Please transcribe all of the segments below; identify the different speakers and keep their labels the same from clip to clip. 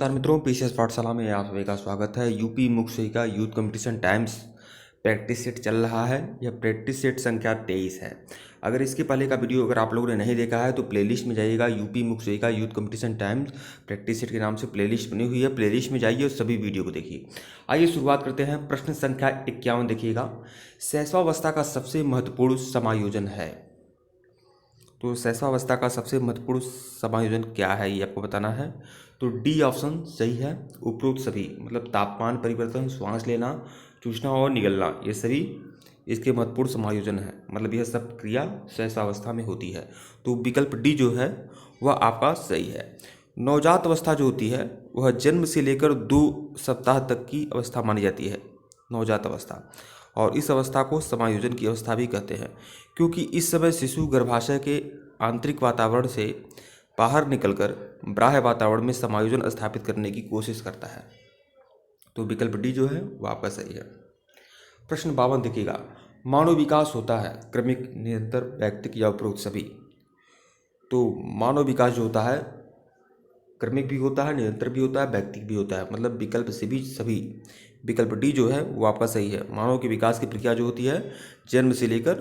Speaker 1: नमस्कार मित्रों, पीसीएस पाठशाला में आप सभी का स्वागत है। यूपी मुख्य सहिका youth competition times practice set चल रहा है। यह प्रैक्टिस सेट संख्या 23 है। अगर इसके पहले का वीडियो अगर आप लोगों ने नहीं देखा है तो प्लेलिस्ट में जाइएगा। यूपी मुख्य सहिका youth competition times practice set के नाम से प्लेलिस्ट बनी हुई है। प्लेलिस्ट में जाइए और सभी वीडियो को देखिए। आइए शुरुआत करते हैं। प्रश्न संख्या 51 देखिएगा। शैशवावस्था का सबसे महत्वपूर्ण समायोजन है। तो शैशवावस्था का सबसे महत्वपूर्ण समायोजन क्या है, ये आपको बताना है। तो डी ऑप्शन सही है। उपरोक्त सभी मतलब तापमान परिवर्तन, श्वास लेना, चूसना और निगलना, ये सभी इसके महत्वपूर्ण समायोजन है। मतलब यह सब क्रिया शैशवावस्था में होती है। तो विकल्प डी जो है वह आपका सही है। नवजात अवस्था जो होती है वह जन्म से लेकर 2 सप्ताह तक की अवस्था मानी जाती है, नवजात अवस्था। और इस अवस्था को समायोजन की अवस्था भी कहते हैं, क्योंकि इस समय शिशु गर्भाशय के आंतरिक वातावरण से बाहर निकलकर बाह्य वातावरण में समायोजन स्थापित करने की कोशिश करता है। तो विकल्प डी जो है वो आपका सही है। प्रश्न 52 देखिएगा। मानव विकास होता है क्रमिक, निरंतर, वैयक्तिक या उपरोक्त सभी। तो मानव विकास जो होता है क्रमिक भी होता है, निरंतर भी होता है, वैयक्तिक भी होता है। मतलब विकल्प से भी सभी। विकल्प डी जो है वो आपका सही है। मानव के विकास की प्रक्रिया जो होती है जन्म से लेकर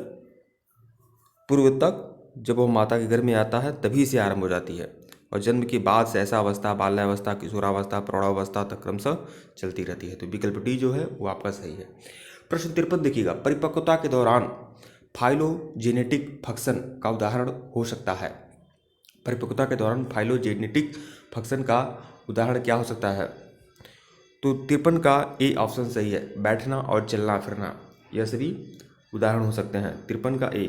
Speaker 1: पूर्व तक, जब वह माता के गर्भ में आता है तभी से आरंभ हो जाती है। और जन्म के बाद शैशवावस्था, बाल्यावस्था, किशोरावस्था, प्रौढ़ावस्था तक क्रमशः चलती रहती है। तो विकल्प डी जो है वो आपका सही है। प्रश्न 53 देखिएगा। परिपक्वता के दौरान फाइलोजेनेटिक फंक्शन का उदाहरण हो सकता है। परिपक्वता के दौरान फाइलोजेनेटिक फंक्शन का उदाहरण क्या हो सकता है। तो 53 का ए ऑप्शन सही है। बैठना और चलना फिरना, यह सभी उदाहरण हो सकते हैं। 53 का ए,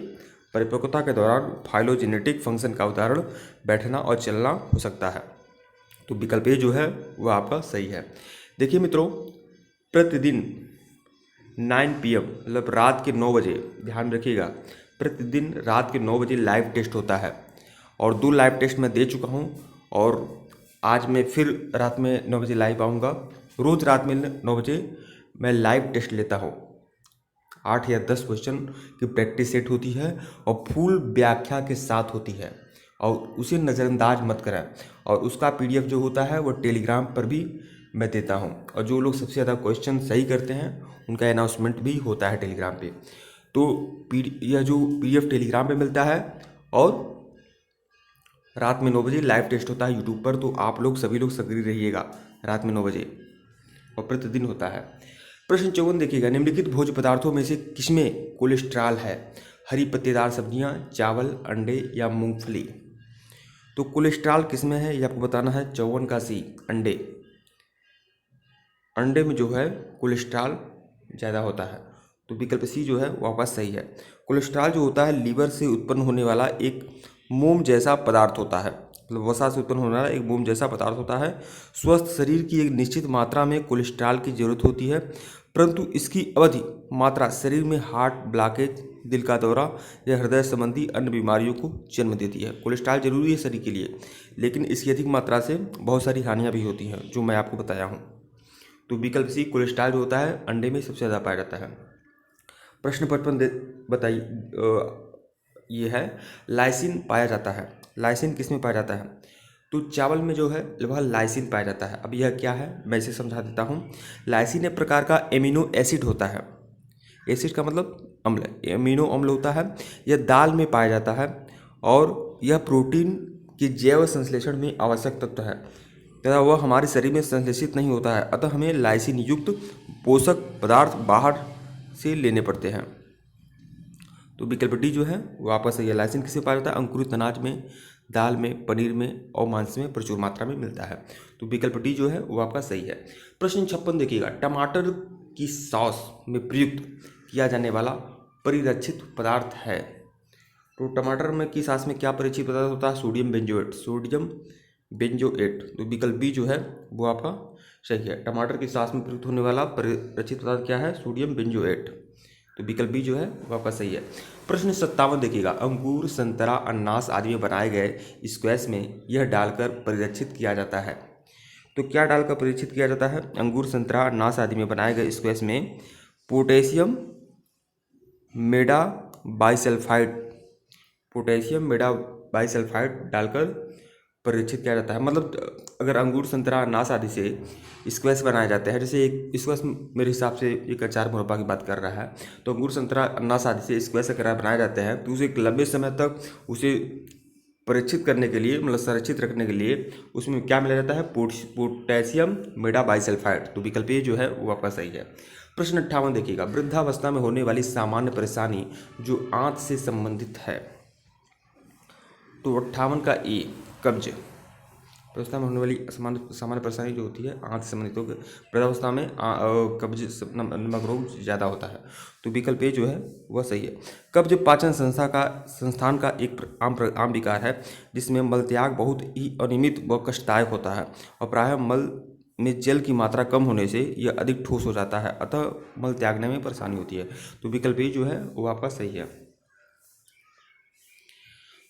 Speaker 1: परिपक्वता के दौरान फाइलोजेनेटिक फंक्शन का उदाहरण बैठना और चलना हो सकता है। तो विकल्प ए जो है वह आपका सही है। देखिए मित्रों, प्रतिदिन 9 PM मतलब रात के 9 बजे, ध्यान रखिएगा, प्रतिदिन रात के 9 बजे लाइव टेस्ट होता है। और 2 लाइव टेस्ट मैं दे चुका हूँ और आज मैं फिर रात में 9 बजे लाइव आऊँगा। रोज़ रात में 9 बजे मैं लाइव टेस्ट लेता हूँ। 8 या 10 क्वेश्चन की प्रैक्टिस सेट होती है और फुल व्याख्या के साथ होती है, और उसे नज़रअंदाज मत करें। और उसका PDF जो होता है वो टेलीग्राम पर भी मैं देता हूँ। और जो लोग सबसे ज़्यादा क्वेश्चन सही करते हैं उनका अनाउंसमेंट भी होता है टेलीग्राम पे। तो यह जो PDF टेलीग्राम पे मिलता है और रात में 9 बजे लाइव टेस्ट होता है यूट्यूब पर। तो आप लोग सभी लोग सक्रिय रहिएगा रात में 9 बजे, और प्रतिदिन होता है। प्रश्न 54 देखिएगा। निम्नलिखित भोज्य पदार्थों में से किसमें कोलेस्ट्रॉल है। हरी पत्तेदार सब्जियां, चावल, अंडे या मूंगफली। तो कोलेस्ट्रॉल किसमें है ये आपको बताना है। 54 का सी, अंडे। अंडे में जो है कोलेस्ट्रॉल ज़्यादा होता है। तो विकल्प सी जो है वो आपका सही है। कोलेस्ट्रॉल जो होता है लीवर से उत्पन्न होने वाला एक मोम जैसा पदार्थ होता है। मतलब वसा से उत्पन्न होने वाला एक मोम जैसा पदार्थ होता है। स्वस्थ शरीर की एक निश्चित मात्रा में कोलेस्ट्रॉल की जरूरत होती है, परंतु इसकी अवधि मात्रा शरीर में हार्ट ब्लॉकेज, दिल का दौरा या हृदय संबंधी अन्य बीमारियों को जन्म देती है। कोलेस्ट्रॉल जरूरी है शरीर के लिए, लेकिन इसकी अधिक मात्रा से बहुत सारी हानियाँ भी होती हैं जो मैं आपको बताया हूँ। तो विकल्प सी, कोलेस्ट्रॉल जो होता है अंडे में सबसे ज़्यादा पाया जाता है। प्रश्न 55 बताइए। ये है लाइसिन पाया जाता है। लाइसिन किस में पाया जाता है। तो चावल में जो है वह लाइसिन पाया जाता है। अब यह क्या है मैं इसे समझा देता हूँ। लाइसिन एक प्रकार का एमिनो एसिड होता है। एसिड का मतलब अम्ल, एमिनो अम्ल होता है। यह दाल में पाया जाता है और यह प्रोटीन के जैव संश्लेषण में आवश्यक तत्व है तथा वह हमारे शरीर में संश्लेषित नहीं होता है। अतः हमें लाइसिन युक्त पोषक पदार्थ बाहर से लेने पड़ते हैं। तो विकल्प डी जो है वो आपका सही है। लाइसिन किसे पाया जाता है। अंकुरित अनाज में, दाल में, पनीर में और मांस में प्रचुर मात्रा में मिलता है। तो विकल्प डी जो है वो आपका सही है। प्रश्न 56 देखिएगा। टमाटर की सॉस में प्रयुक्त किया जाने वाला परिरक्षित पदार्थ है। तो टमाटर में की सॉस में क्या परिरक्षित पदार्थ होता है। Sodium benzoate, sodium benzoate. तो विकल्प बी जो है वो आपका सही है। टमाटर की सॉस में प्रयुक्त होने वाला परिरक्षित पदार्थ क्या है। Sodium benzoate. तो विकल्प बी जो है वो आपका सही है। प्रश्न 57 देखिएगा। अंगूर, संतरा, अनानास आदि में बनाए गए स्क्वैश में यह डालकर परिरक्षित किया जाता है। तो क्या डालकर परिरक्षित किया जाता है। अंगूर, संतरा, अनानास आदि में बनाए गए स्क्वैश में पोटेशियम मेडा बाइसल्फाइड, पोटेशियम मेडा बाइसल्फाइड डालकर परीक्षित किया जाता है। मतलब अगर अंगूर संतरा अनानास आदि से स्क्वैश बनाए जाते हैं, जैसे एक स्क्वैश मेरे हिसाब से एक अचार मुरब्बा की बात कर रहा है, तो अंगूर संतरा अनानास आदि से स्क्वैश अगर बनाए जाते हैं तो उसे एक लंबे समय तक उसे परीक्षित करने के लिए, मतलब संरक्षित रखने के लिए उसमें क्या मिलाया जाता है, पोटेशियम मेटाबाइसल्फाइड। तो विकल्प ए जो है वो आपका सही है। प्रश्न 58 देखिएगा, वृद्धावस्था में होने वाली सामान्य परेशानी जो आंत से संबंधित है। तो 58 का ए, कब्ज। वृद्धावस्था में होने वाली सामान्य परेशानी जो होती है आंत से संबंधित होकर, वृद्धावस्था में कब्ज नमक रोग ज़्यादा होता है। तो विकल्प ए जो है वह सही है। कब्ज पाचन संस्थान का एक आम विकार है, जिसमें मलत्याग बहुत ही अनियमित व कष्टदायक होता है और प्रायः मल में जल की मात्रा कम होने से यह अधिक ठोस हो जाता है, अतः मल त्यागने में परेशानी होती है। तो विकल्प ए जो है वो आपका सही है।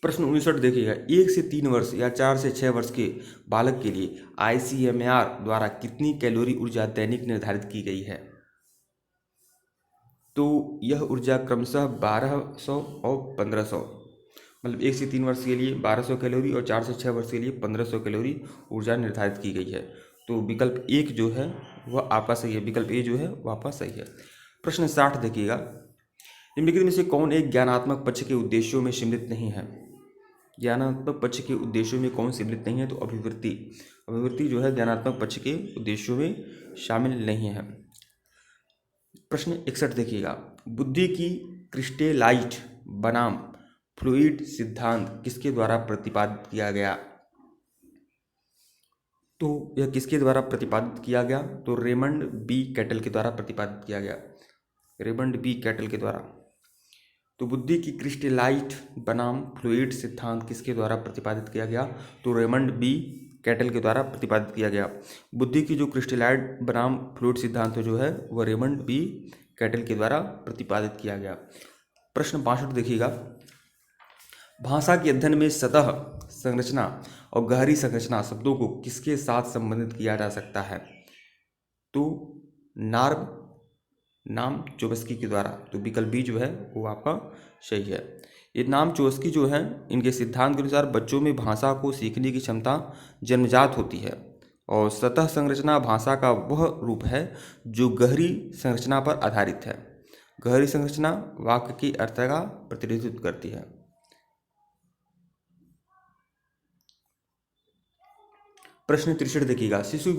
Speaker 1: प्रश्न 59 देखिएगा, 1 से 3 वर्ष या 4 से 6 वर्ष के बालक के लिए ICMR द्वारा कितनी कैलोरी ऊर्जा दैनिक निर्धारित की गई है। तो यह ऊर्जा क्रमशः 1200 और 1500, मतलब 1 से 3 वर्ष के लिए 1200 कैलोरी और 4 से 6 वर्ष के लिए 1500 कैलोरी ऊर्जा निर्धारित की गई है। तो विकल्प एक जो है वह आपका सही है, विकल्प ए जो है वह आपका सही है। प्रश्न 60 देखिएगा, निम्नलिखित में से कौन एक ज्ञानात्मक पक्ष के उद्देश्यों में सम्मिलित नहीं है। ज्ञानात्मक पक्ष के उद्देश्यों में कौन सम्मिलित नहीं है। तो अभिवृत्ति जो है ज्ञानात्मक पक्ष के उद्देश्यों में शामिल नहीं है। प्रश्न 61 देखिएगा, बुद्धि की क्रिस्टेलाइट बनाम फ्लूइड सिद्धांत किसके द्वारा प्रतिपादित किया गया। तो यह किसके द्वारा प्रतिपादित किया गया। तो रेमंड बी कैटल के द्वारा प्रतिपादित किया गया, रेमंड बी कैटल के द्वारा। तो बुद्धि की क्रिस्टेलाइट बनाम फ्लूइड सिद्धांत किसके द्वारा प्रतिपादित किया गया। तो रेमंड बी कैटल के द्वारा प्रतिपादित किया गया। बुद्धि की जो क्रिस्टेलाइट बनाम फ्लूइड सिद्धांत जो है वह रेमंड बी कैटल के द्वारा प्रतिपादित किया गया। प्रश्न 62 देखिएगा, भाषा के अध्ययन में सतह संरचना और गहरी संरचना शब्दों को किसके साथ संबंधित किया जा सकता है। तो नाम चोम्स्की के द्वारा। तो विकल्प बी जो है वो आपका सही है। ये नाम चोम्स्की जो है, इनके सिद्धांत के अनुसार बच्चों में भाषा को सीखने की क्षमता जन्मजात होती है और सतह संरचना भाषा का वह रूप है जो गहरी संरचना पर आधारित है। गहरी संरचना वाक्य की अर्थ का प्रतिनिधित्व करती है। प्रश्न 63 देखिएगा, शिशु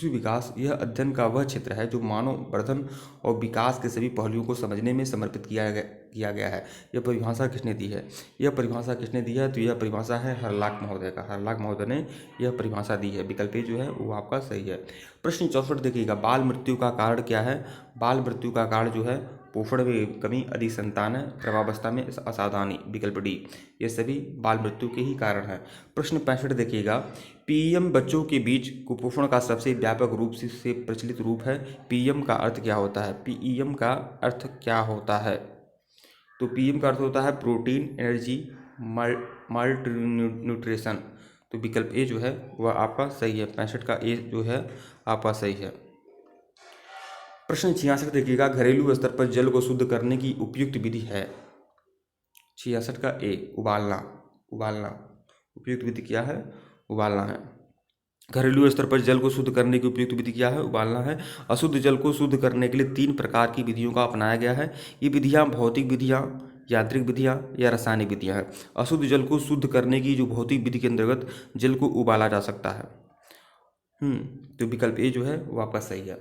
Speaker 1: विकास यह अध्ययन का वह क्षेत्र है जो मानव वर्धन और विकास के सभी पहलुओं को समझने में समर्पित किया गया है। यह परिभाषा किसने दी है। तो यह परिभाषा है हरलाक महोदय का। हरलाक महोदय ने यह परिभाषा दी है। विकल्प जो है वो आपका सही है। प्रश्न 64 देखिएगा, बाल मृत्यु का कारण क्या है। बाल मृत्यु का कारण जो है पोषण में कमी, अधिक संतान, गर्भावस्था में असावधानी। विकल्प डी, ये सभी बाल मृत्यु के ही कारण हैं। प्रश्न 65 देखिएगा, पीएम बच्चों के बीच कुपोषण का सबसे व्यापक रूप से प्रचलित रूप है। पीएम का अर्थ क्या होता है। पीएम का अर्थ क्या होता है। तो पीएम का अर्थ होता है प्रोटीन, एनर्जी, माल्ट न्यूट्रिशन। तो विकल्प ए जो है वह आपका सही है। 65 का ए जो है आपका सही है। प्रश्न 66 देखिएगा, घरेलू स्तर पर जल को शुद्ध करने की उपयुक्त विधि है। 66 का ए, उबालना। उपयुक्त विधि क्या है, उबालना है। घरेलू स्तर पर जल को शुद्ध करने की उपयुक्त विधि क्या है, उबालना है। अशुद्ध जल को शुद्ध करने के लिए 3 प्रकार की विधियों का अपनाया गया है। ये विधियाँ भौतिक विधियाँ, यांत्रिक विधियाँ या रासायनिक विधियाँ हैं। अशुद्ध जल को शुद्ध करने की जो भौतिक विधि के अंतर्गत जल को उबाला जा सकता है। तो विकल्प ए जो है वो आपका सही है।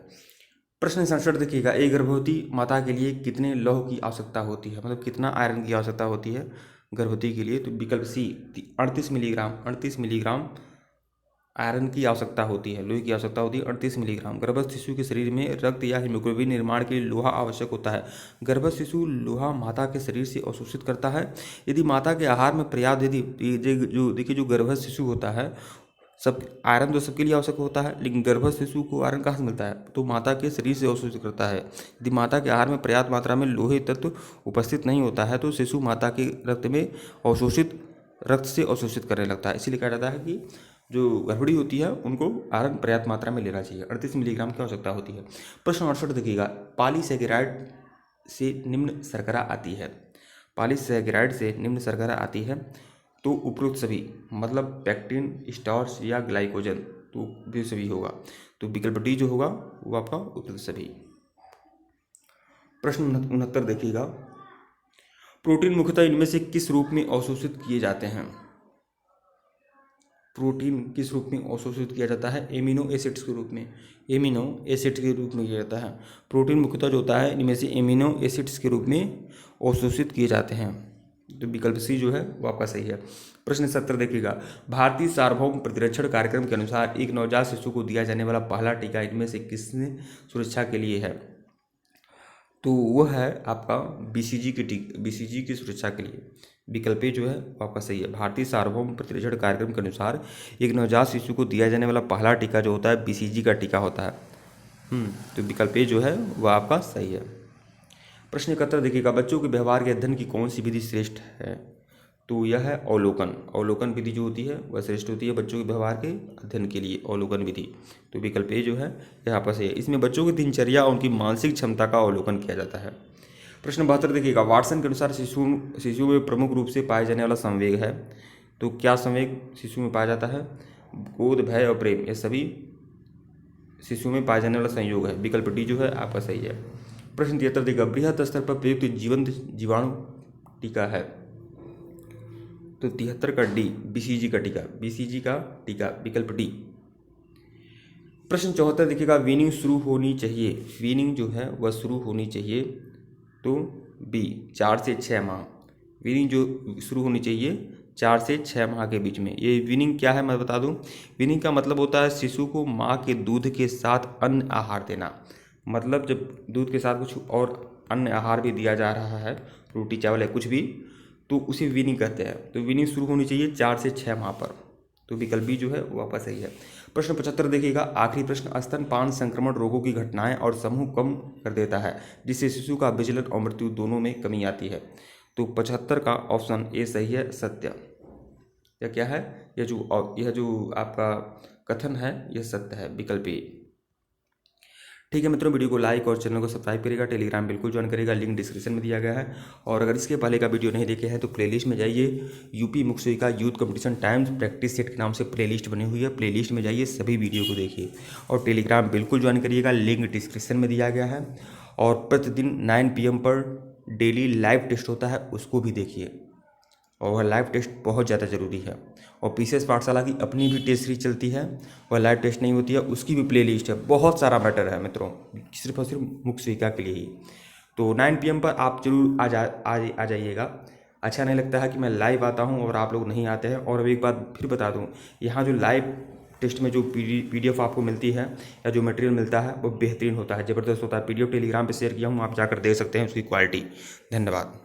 Speaker 1: प्रश्न 67 देखिएगा, एक गर्भवती माता के लिए कितने लौह की आवश्यकता होती है, मतलब कितना आयरन की आवश्यकता होती है गर्भवती के लिए। तो विकल्प सी, 38 मिलीग्राम आयरन की आवश्यकता होती है, लोहे की आवश्यकता होती है 38 मिलीग्राम। गर्भस्थ शिशु के शरीर में रक्त या हीमोग्लोबिन निर्माण के लिए लोहा आवश्यक होता है। गर्भस्थ शिशु लोहा माता के शरीर से अवशोषित करता है। यदि माता के आहार में पर्याप्त, जो गर्भस्थ शिशु होता है, सब आयरन तो सबके लिए आवश्यक होता है, लेकिन गर्भस्थ शिशु को आयरन कहाँ से मिलता है, तो माता के शरीर से अवशोषित करता है। यदि माता के आहार में पर्याप्त मात्रा में लोहे तत्व उपस्थित नहीं होता है तो शिशु माता के रक्त से अवशोषित करने लगता है। इसीलिए कहा जाता है कि जो गर्भवती होती है उनको आयरन पर्याप्त मात्रा में लेना चाहिए। 38 मिलीग्राम की आवश्यकता होती है। प्रश्न 68 देखिएगा, पॉलीसैकेराइड से निम्न शर्करा आती है। पॉलीसैकेराइड से निम्न शर्करा आती है, तो उपरोक्त सभी, मतलब पेक्टिन, स्टार्च या ग्लाइकोजन, तो भी सभी होगा। तो विकल्प डी जो होगा वो आपका उपरोक्त सभी। प्रश्न 69 देखिएगा, प्रोटीन मुख्यतः इनमें से किस रूप में अवशोषित किए जाते हैं? प्रोटीन किस रूप में अवशोषित किया जाता है? एमिनो एसिड्स के रूप में, एमिनो एसिड के रूप में किया जाता है। प्रोटीन मुख्यतः जो होता है इनमें से एमिनो एसिड्स के रूप में अवशोषित किए जाते हैं। तो विकल्प सी जो है वो आपका सही है। प्रश्न 70 देखिएगा, भारतीय सार्वभौम प्रतिरक्षण कार्यक्रम के अनुसार एक नवजात शिशु को दिया जाने वाला पहला टीका इनमें से किसने सुरक्षा के लिए है? तो वो है आपका बीसीजी की सुरक्षा के लिए। विकल्प ए जो है वो आपका सही है। भारतीय सार्वभौम प्रतिरक्षण कार्यक्रम के अनुसार एक नवजात शिशु को दिया जाने वाला पहला टीका जो होता है बीसीजी का टीका होता है। तो विकल्प ए जो है वो आपका सही है। प्रश्न 71 देखिएगा, बच्चों के व्यवहार के अध्ययन की कौन सी विधि श्रेष्ठ है? तो यह है अवलोकन। अवलोकन विधि जो होती है वह श्रेष्ठ होती है बच्चों के व्यवहार के अध्ययन के लिए, अवलोकन विधि। तो विकल्प ए जो है यहाँ पर सही है। इसमें बच्चों की दिनचर्या और उनकी मानसिक क्षमता का अवलोकन किया जाता है। प्रश्न 72 देखिएगा, वाटसन के अनुसार शिशु में प्रमुख रूप से पाए जाने वाला संवेग है। तो क्या संवेग शिशु में पाया जाता है? क्रोध, भय और प्रेम, ये सभी शिशु में पाए जाने वाला संयोग है। विकल्प डी जो है आपका सही है। प्रश्न 73 देखिएगा, बृहद स्तर पर प्रयुक्त जीवंत जीवाणु टीका है। तो 73 का डी, बीसीजी का टीका, विकल्प डी। प्रश्न 74 देखिएगा, वीनिंग शुरू होनी चाहिए, वीनिंग जो है वह शुरू होनी चाहिए, तो बी 4 से 6 माह। वीनिंग जो शुरू होनी चाहिए 4 से 6 माह के बीच में। ये वीनिंग क्या है मैं बता दूं। वीनिंग का मतलब होता है शिशु को माँ के दूध के साथ अन्य आहार देना। मतलब जब दूध के साथ कुछ और अन्य आहार भी दिया जा रहा है, रोटी चावल या कुछ भी, तो उसे वीनिंग कहते हैं। तो वीनिंग शुरू होनी चाहिए 4 से 6 माह पर। तो विकल्प बी जो है वो आपका सही है। प्रश्न 75 देखिएगा, आखिरी प्रश्न, स्तनपान संक्रमण रोगों की घटनाएं और समूह कम कर देता है जिससे शिशु का विचलन और मृत्यु दोनों में कमी आती है। तो 75 का ऑप्शन ए सही है, सत्य। यह क्या है? यह जो आपका कथन है यह सत्य है, विकल्प ए। ठीक है मित्रों, वीडियो को लाइक और चैनल को सब्सक्राइब करेगा, टेलीग्राम बिल्कुल ज्वाइन करेगा, लिंक डिस्क्रिप्शन में दिया गया है। और अगर इसके पहले का वीडियो नहीं देखे हैं तो प्लेलिस्ट में जाइए, यूपी मुख्य सेविका youth competition times practice set के नाम से प्लेलिस्ट बनी हुई है, प्लेलिस्ट में जाइए, सभी वीडियो को देखिए और टेलीग्राम बिल्कुल ज्वाइन करिएगा, लिंक डिस्क्रिप्शन में दिया गया है। और प्रतिदिन 9 PM पर डेली लाइव टेस्ट होता है, उसको भी देखिए, और वह लाइव टेस्ट बहुत ज़्यादा ज़रूरी है। और पीसीएस पाठशाला की अपनी भी टेस्ट सीरीज चलती है, वह लाइव टेस्ट नहीं होती है, उसकी भी प्लेलिस्ट है। बहुत सारा मैटर है मित्रों, सिर्फ और सिर्फ मुख्य सेविका के लिए ही। तो 9 PM पर आप जरूर आ जाइएगा। अच्छा नहीं लगता है कि मैं लाइव आता हूं और आप लोग नहीं आते हैं। और अब एक बात फिर बता दूं, यहाँ जो लाइव टेस्ट में जो PDF आपको मिलती है या जो मटेरियल मिलता है वो बेहतरीन होता है, ज़बरदस्त होता है। PDF टेलीग्राम पर शेयर किया हूँ, आप जाकर देख सकते हैं उसकी क्वालिटी। धन्यवाद।